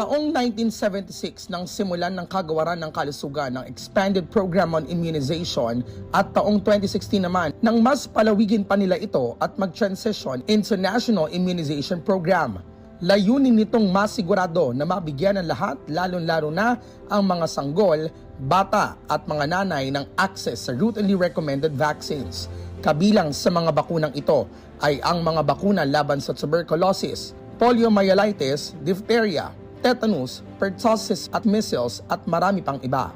Taong 1976 nang simulan ng kagawaran ng kalusugan ng Expanded Program on Immunization at taong 2016 naman nang mas palawigin pa nila ito at mag-transition into National Immunization Program. Layunin nitong masigurado na mabigyan ng lahat, lalong-lalo na ang mga sanggol, bata at mga nanay ng access sa routinely recommended vaccines. Kabilang sa mga bakunang ito ay ang mga bakuna laban sa tuberculosis, poliomyelitis, diphtheria, tetanus, pertussis at measles at marami pang iba.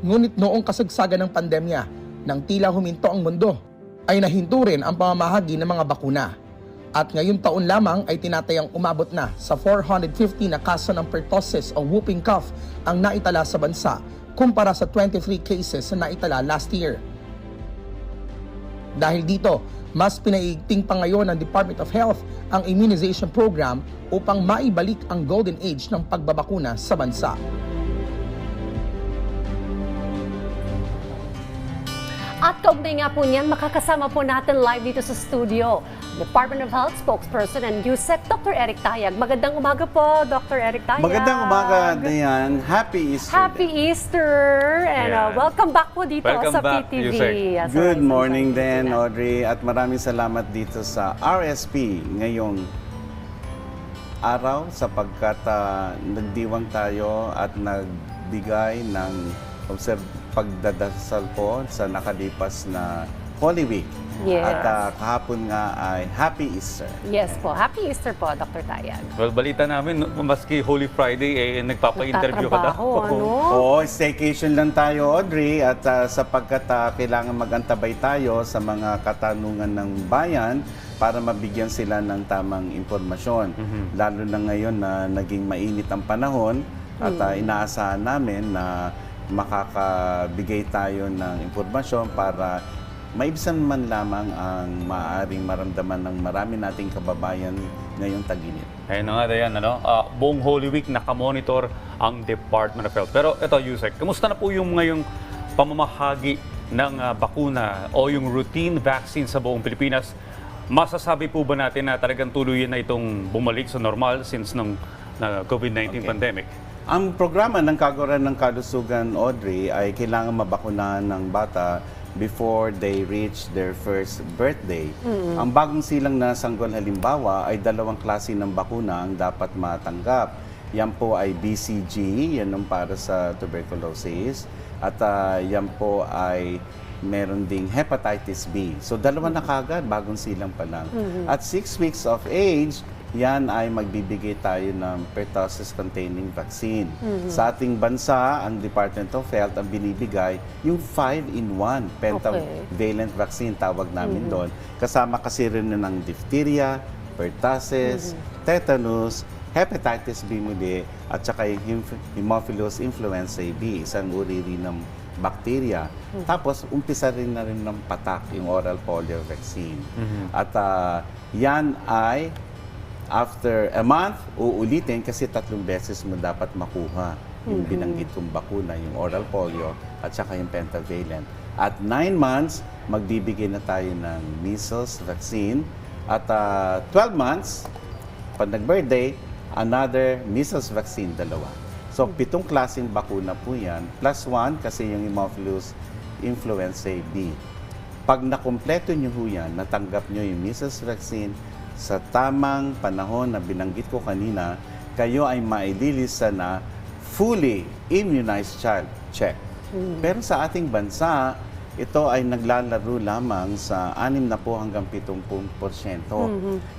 Ngunit noong kasagsagan ng pandemya, nang tila huminto ang mundo, ay nahinto rin ang pamamahagi ng mga bakuna. At ngayong taon lamang ay tinatayang umabot na sa 450 na kaso ng pertussis o whooping cough ang naitala sa bansa kumpara sa 23 cases na naitala last year. Dahil dito, mas pinaiigting pa ngayon ng Department of Health ang immunization program upang maibalik ang golden age ng pagbabakuna sa bansa. At kaugnay nga po niyan, makakasama po natin live dito sa studio, Department of Health Spokesperson and USEC, Dr. Eric Tayag. Magandang umaga po, Dr. Eric Tayag. Magandang umaga, Dayan. Happy Easter. Happy Easter! And welcome back po dito sa PTV. Good morning din, Audrey. At maraming salamat dito sa RSP ngayong araw sapagkat nagdiwang tayo at nagbigay ng pagdadasal po sa nakalipas na Holy Week. Yes. At kahapon nga ay Happy Easter. Yes po. Happy Easter po, Dr. Tayag. Well, balita namin, maski Holy Friday, nagpapa-interview ka daw. Ano? Oo, staycation lang tayo, Audrey. At sapagkat kailangan mag-antabay tayo sa mga katanungan ng bayan para mabigyan sila ng tamang impormasyon. Lalo na ngayon na naging mainit ang panahon at inaasahan namin na makakabigay tayo ng impormasyon para maibsan man lamang ang maaaring maramdaman ng marami nating kababayan ngayong tag-init. Ayun na nga, Dayan, buong Holy Week nakamonitor ang Department of Health. Pero ito, Yusek, kamusta na po yung ngayong pamamahagi ng bakuna o yung routine vaccine sa buong Pilipinas? Masasabi po ba natin na talagang tuluyan na itong bumalik sa normal since nung COVID-19 pandemic? Ang programa ng Kagawaran ng Kalusugan, Audrey, ay kailangan mabakunahan ng bata before they reach their first birthday. Ang bagong silang na sanggol halimbawa ay dalawang klase ng bakuna ang dapat matanggap. Yan po ay BCG, yan ang para sa tuberculosis, at yan po ay meron ding hepatitis B. So dalawa na kagad, bagong silang pa lang. At 6 weeks of age, yan ay magbibigay tayo ng pertussis-containing vaccine. Sa ating bansa, ang Department of Health ang binibigay yung 5-in-1 pentavalent vaccine, tawag namin doon. Kasama kasi rin ng diphtheria, pertussis, tetanus, hepatitis B muli, at saka yung Haemophilus influenzae B, isang uri rin ng bacteria. Tapos, umpisa rin na rin ng patak, yung oral polio vaccine. At yan ay after a month, uulitin kasi 3 beses mo dapat makuha yung binanggit kong bakuna, yung oral polio at saka yung pentavalent. At 9 months, magbibigay na tayo ng measles vaccine. At 12 months, pag nag-birthday, another measles vaccine, 2. So, 7 klaseng bakuna po yan, plus 1 kasi yung Haemophilus influenzae B. Pag nakompleto nyo ho yan, natanggap nyo yung measles vaccine, sa tamang panahon na binanggit ko kanina, kayo ay maililista na fully immunized child. Check. Pero sa ating bansa, ito ay naglalaro lamang sa 6 na po hanggang 70%.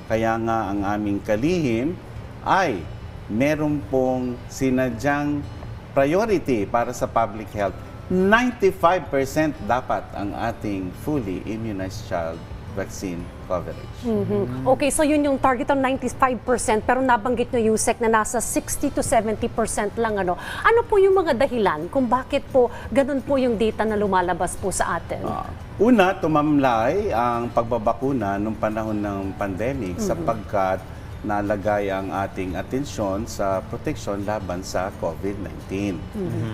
Kaya nga ang aming kalihim ay meron pong sinadyang priority para sa public health. 95% dapat ang ating fully immunized child vaccine coverage. Okay, so yun yung target ng 95%, pero nabanggit nyo, Yusek, na nasa 60 to 70% lang. Ano po yung mga dahilan kung bakit po ganun po yung data na lumalabas po sa atin? Una, tumamlay ang pagbabakuna nung panahon ng pandemic sapagkat nalagay ang ating atensyon sa proteksyon laban sa COVID-19.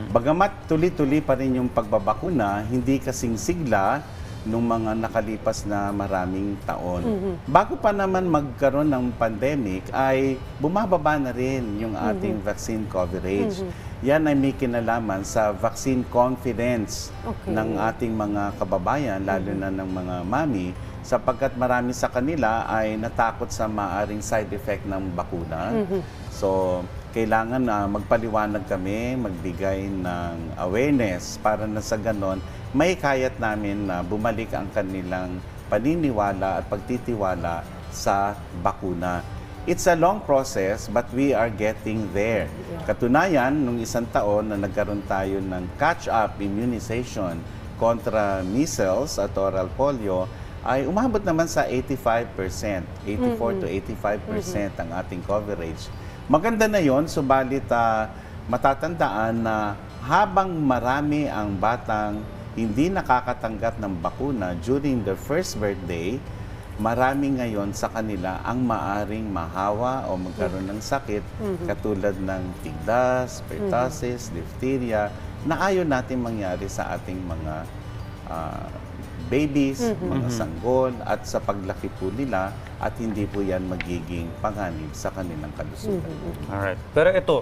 Bagamat tuloy-tuloy pa rin yung pagbabakuna, hindi kasing sigla nung mga nakalipas na maraming taon. Bago pa naman magkaroon ng pandemic, ay bumababa na rin yung ating vaccine coverage. Yan ay may kinalaman sa vaccine confidence ng ating mga kababayan, lalo na ng mga mami, sapagkat marami sa kanila ay natakot sa maaring side effect ng bakuna. So, kailangan na magpaliwanag kami, magbigay ng awareness para na sa ganon, may kayat namin na bumalik ang kanilang paniniwala at pagtitiwala sa bakuna. It's a long process, but we are getting there. Katunayan, nung isang taon na nagkaroon tayo ng catch-up immunization kontra measles at oral polio, ay umabot naman sa 85%, 84 to 85% ang ating coverage. Maganda na yon, subalit matatandaan na habang marami ang batang hindi nakakatanggap ng bakuna during their first birthday, marami ngayon sa kanila ang maaring mahawa o magkaroon ng sakit katulad ng tigdas, pertussis, diphtheria na ayaw natin mangyari sa ating mga babies, mga sanggol, at sa paglaki po nila, at hindi po yan magiging panganib sa kanilang kalusugan. Alright. Pero ito,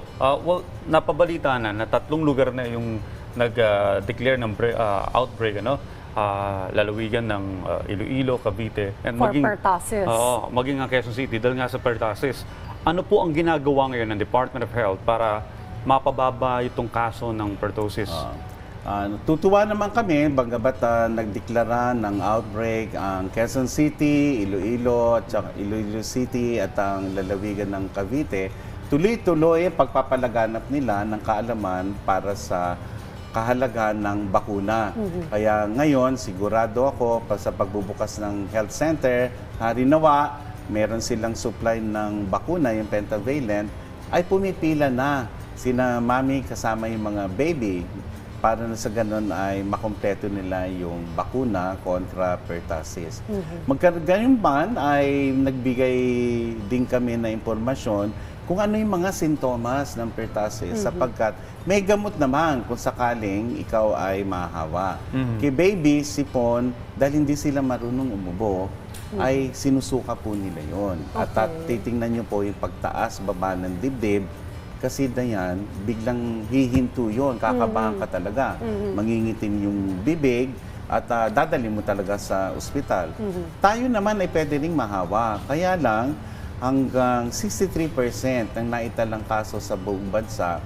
napabalita na 3 lugar na yung nag-declare ng outbreak, lalawigan ng Iloilo, Cavite, and For pertussis. maging ang Quezon City dahil nga sa pertussis. Ano po ang ginagawa ngayon ng Department of Health para mapababa itong kaso ng pertussis? Tutuwa naman kami, bagamat nagdeklara ng outbreak ang Quezon City, Iloilo, at Iloilo City at ang lalawigan ng Cavite. Tuloy-tuloy ang pagpapalaganap nila ng kaalaman para sa kahalagahan ng bakuna. Kaya ngayon, sigurado ako sa pagbubukas ng health center, harinawa, meron silang supply ng bakuna, yung pentavalent, ay pumipila na sina mami kasama yung mga baby para na sa ganun ay makompleto nila yung bakuna kontra pertussis. Ganyan man ay nagbigay din kami na impormasyon kung ano yung mga sintomas ng pertussis sapagkat may gamot naman kung sakaling ikaw ay mahawa. Kay baby, sipon, dahil hindi sila marunong umubo, ay sinusuka po nila yon. At titingnan nyo po yung pagtaas, baba ng dibdib, kasi na yan, biglang hihinto yun, kakabahan ka talaga. Mangingitim yung bibig at dadalhin mo talaga sa ospital. Tayo naman ay pwede ring mahawa. Kaya lang, hanggang 63% ng naitalang kaso sa buong bansa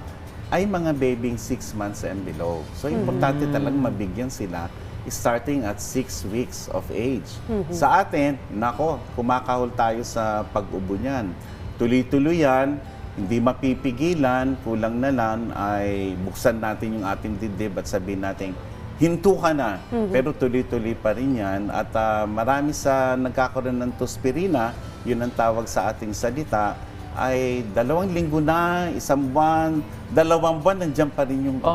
ay mga babying 6 months and below. So, importante talagang mabigyan sila starting at 6 weeks of age. Sa atin, kumakahol tayo sa pag-ubo niyan. Tuloy-tuloy yan, hindi mapipigilan, kulang na lang ay buksan natin yung ating dibdib at sabihin natin, hinto ka na. Pero tuloy-tuloy pa rin yan. At marami sa nagkakaroon ng tospirina, yun ang tawag sa ating salita, ay 2 linggo na, 1 buwan, 2 buwan, nandiyan pa rin yung ubo.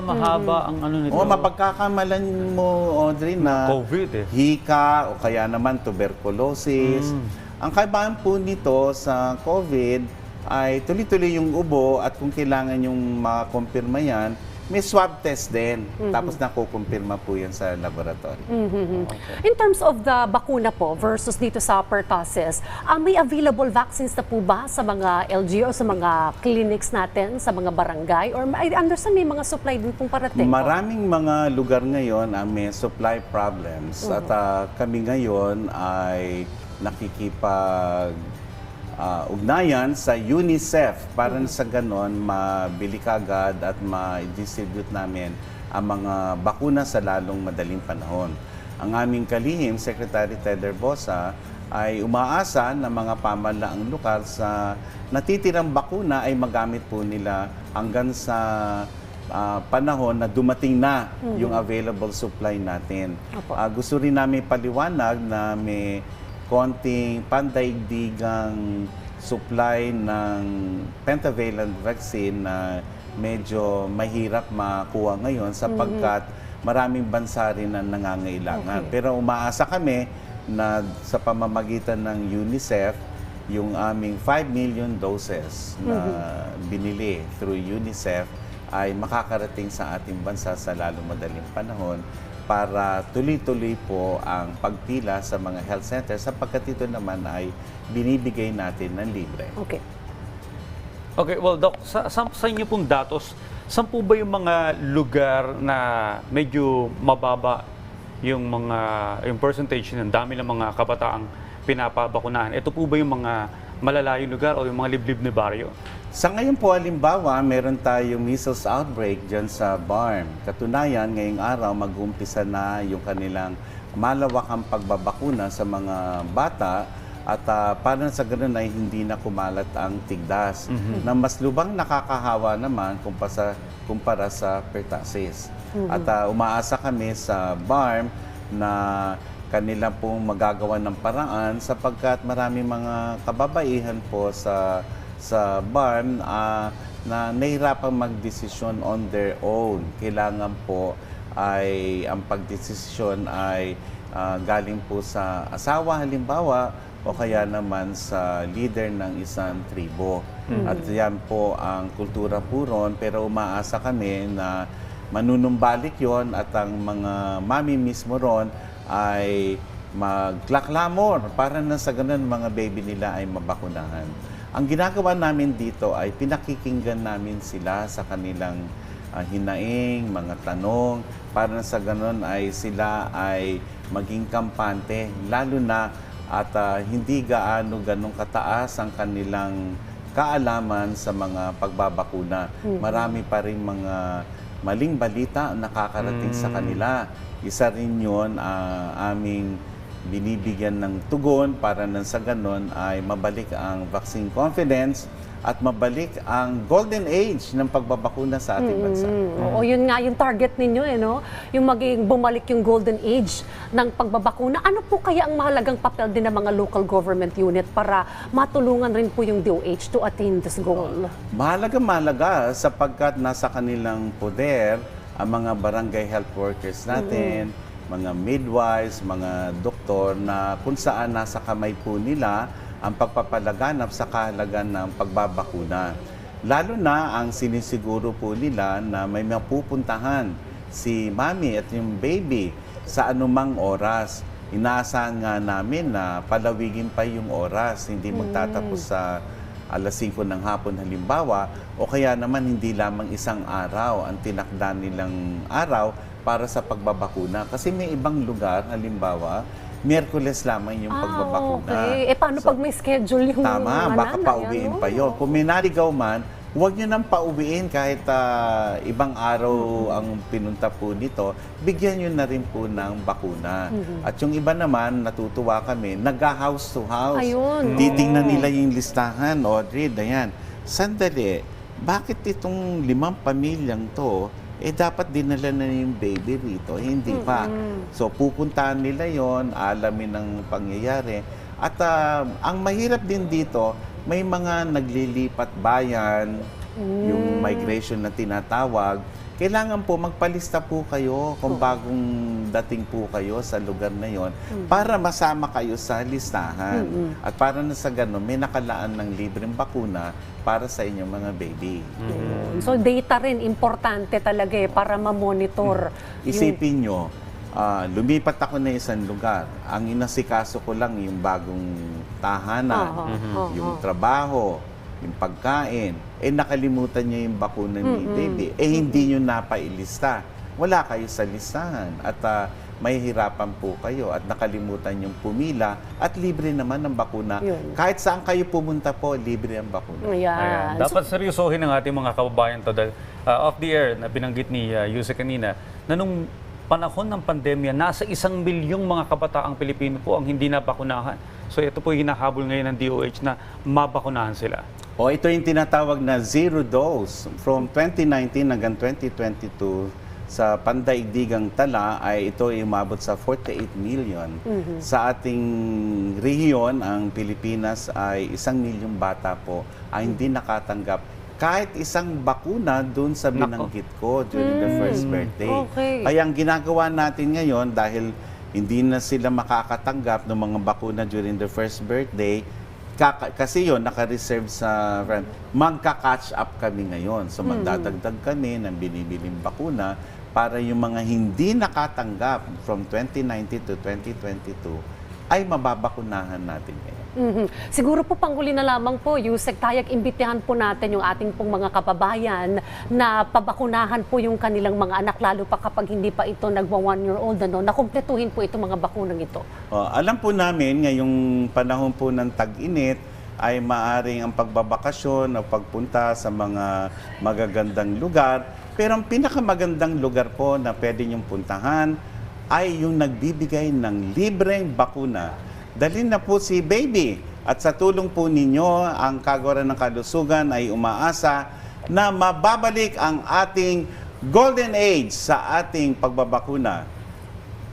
Mahaba ang ano nito. Mapagkakamalan mo, Audrey, na COVID hika o kaya naman tuberculosis. Ang kaibahan po nito sa COVID ay tuloy-tuloy yung ubo at kung kailangan yung makumpirma yan, may swab test din. Tapos nakukumpirma po yan sa laboratory. In terms of the bakuna po versus dito sa pertussis, may available vaccines na po ba sa mga LGU, sa mga clinics natin, sa mga barangay? Or I understand may mga supply din pong parating? Maraming mga lugar ngayon ang may supply problems. At kami ngayon ay nakikipag ugnayan sa UNICEF para sa ganon mabili kaagad at ma-distribute namin ang mga bakuna sa lalong madaling panahon. Ang aming kalihim, Secretary Ted Herbosa, ay umaasa na mga pamahalaang lokal sa natitirang bakuna ay magamit po nila hanggang sa panahon na dumating na yung available supply natin. Gusto rin namin paliwanag na may konting pandaigdigang supply ng pentavalent vaccine na medyo mahirap makuha ngayon sapagkat maraming bansa rin ang nangangailangan. Pero umaasa kami na sa pamamagitan ng UNICEF, yung aming 5 million doses na binili through UNICEF ay makakarating sa ating bansa sa lalong madaling panahon. para tuloy-tuloy po ang pagpila sa mga health centers sapagkat ito naman ay binibigay natin ng libre. Okay. Okay, well, Doc, sa inyo pong datos, saan po ba yung mga lugar na medyo mababa yung percentage ng dami ng mga kabataang pinapabakunahan? Ito po ba yung mga malalayong lugar o yung mga liblib na baryo? Sa ngayon po, halimbawa, meron tayong measles outbreak dyan sa BARM. Katunayan, ngayong araw, mag-uumpisa na yung kanilang malawakang pagbabakuna sa mga bata at para sa ganun ay hindi na kumalat ang tigdas. Na mas lubang nakakahawa naman kumpara sa pertussis. At umaasa kami sa BARM na kanila pong magagawa ng paraan sapagkat maraming mga kababaihan po sa BARM na nahihirapang magdesisyon on their own. Kailangan po ay ang pagdesisyon ay galing po sa asawa halimbawa o kaya naman sa leader ng isang tribo. At yan po ang kultura po ron, pero umaasa kami na manunumbalik yon at ang mga mami mismo ron ay magklamor para na sa ganun mga baby nila ay mabakunahan. Ang ginagawa namin dito ay pinakikinggan namin sila sa kanilang hinaing, mga tanong, para sa ganun ay sila ay maging kampante, lalo na at hindi ganong kataas ang kanilang kaalaman sa mga pagbabakuna. Marami pa rin mga maling balita ang nakakarating sa kanila. Isa rin yun aming binibigyan ng tugon para nang sa ganon ay mabalik ang vaccine confidence at mabalik ang golden age ng pagbabakuna sa ating bansa. Oo, yun nga yung target ninyo, no? Yung maging bumalik yung golden age ng pagbabakuna. Ano po kaya ang mahalagang papel din ng mga local government unit para matulungan rin po yung DOH to attain this goal? Mahalaga sapagkat nasa kanilang poder ang mga barangay health workers natin, mga midwives, mga doktor na kung saan nasa kamay po nila ang pagpapalaganap sa kahalagan ng pagbabakuna. Lalo na ang sinisiguro po nila na may mapupuntahan si mami at yung baby sa anumang oras. Inaasahan nga namin na palawigin pa yung oras, hindi magtatapos sa alas 5 ng hapon halimbawa, o kaya naman hindi lamang isang araw ang tinakda nilang araw para sa pagbabakuna. Kasi may ibang lugar, halimbawa, Miyerkules lamang yung pagbabakuna. Okay. Paano pag may schedule yung Tama, baka pauwiin pa yun. Kung may narigaw man, huwag nyo nang pauwiin kahit ibang araw ang pinunta po dito, bigyan nyo na rin po ng bakuna. At yung iba naman, natutuwa kami, nag-house to house. Ayun. Titingnan nila yung listahan, Audrey, Dayan. Sandali, bakit itong 5 pamilyang to, dapat dinala na yung baby rito, hindi pa. So, pupuntahan nila yon, alamin ang pangyayari. At ang mahirap din dito, may mga naglilipat bayan, yung migration na tinatawag. Kailangan po magpalista po kayo kung bagong dating po kayo sa lugar na yon para masama kayo sa listahan. At para na sa ganun, may nakalaan ng libreng bakuna para sa inyong mga baby. So data rin, importante talaga para ma-monitor. Isipin nyo, lumipat ako na isang lugar. Ang inasikaso ko lang yung bagong tahanan, yung trabaho, yung pagkain. Nakalimutan niya yung bakuna ni baby. Hindi nyo napailista. Wala kayo sa listahan. At mahihirapan po kayo at nakalimutan yung pumila at libre naman ng bakuna. Kahit saan kayo pumunta po, libre ang bakuna. Ayan. Dapat seryosohin ng ating mga kababayan to dahil off the air na binanggit ni Yuse kanina na nung panahon ng pandemya, nasa 1 milyong mga kabataang Pilipino po ang hindi nabakunahan. So ito po yung hinahabol ngayon ng DOH na mabakunahan sila. Ito yung tinatawag na zero dose. From 2019 hanggang 2022, sa pandaigdigang tala ay ito ay umabot sa 48 million. Sa ating rehiyon, ang Pilipinas ay 1 milyong bata po ay hindi nakatanggap kahit isang bakuna dun sa binanggit ko during the first birthday. Okay. Kaya ang ginagawa natin ngayon, dahil hindi na sila makakatanggap ng mga bakuna during the first birthday, kasi yun, naka-reserve sa magka-catch up kami ngayon. So magdadagdag kami ng binibiling bakuna para yung mga hindi nakatanggap from 2019 to 2022 ay mababakunahan natin ngayon. Siguro po panghuli na lamang po, Yusek Tayag, imbitahan po natin yung ating pong mga kababayan na pabakunahan po yung kanilang mga anak, lalo pa kapag hindi pa ito nagwa 1-year-old, na kumpletuhin po itong mga bakunang ito. Alam po namin, ngayong panahon po ng tag-init, ay maaring ang pagbabakasyon o pagpunta sa mga magagandang lugar. Pero ang pinakamagandang lugar po na pwede niyong puntahan ay yung nagbibigay ng libreng bakuna. Dalhin na po si baby at sa tulong po ninyo, ang Kagawaran ng Kalusugan ay umaasa na mababalik ang ating golden age sa ating pagbabakuna.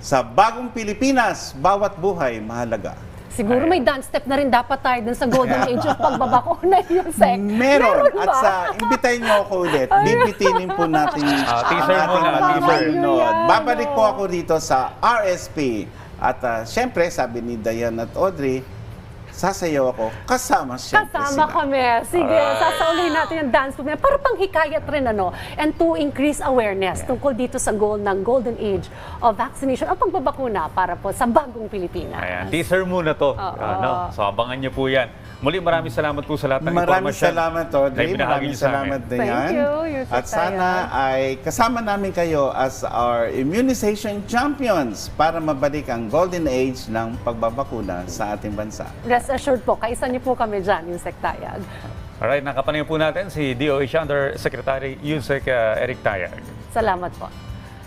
Sa bagong Pilipinas, bawat buhay mahalaga. Siguro may dance step na rin dapat tayo dun sa golden age of pagbabakuna, Yusek. Meron. ba? At ibitayin niyo ako ulit. Bibitinin po natin ang teaser ating muna, mga teaser. manonood. Babalik po ako dito sa RSP. At syempre, sabi ni Diane at Audrey, sasayaw ako kasama syempre Kasama sila. kami. Sige, sasaulin natin yung dance move na yan. Para pang hikayat rin, and to increase awareness tungkol dito sa goal ng golden age of vaccination o pagbabakuna para po sa bagong Pilipinas. Ayan, teaser muna to. So abangan niyo po yan. Muli maraming salamat po sa lahat ng Maraming impormasyon. salamat, Audrey. Maraming salamat, Thank Diane. you, Yusek At sana ay kasama namin kayo as our immunization champions para mabalik ang golden age ng pagbabakuna sa ating bansa. Rest assured po, kaisa niyo po kami dyan, Yusek Tayag. Alright, nakapanayon po natin si DOH Undersecretary Yusek Eric Tayag. Salamat po.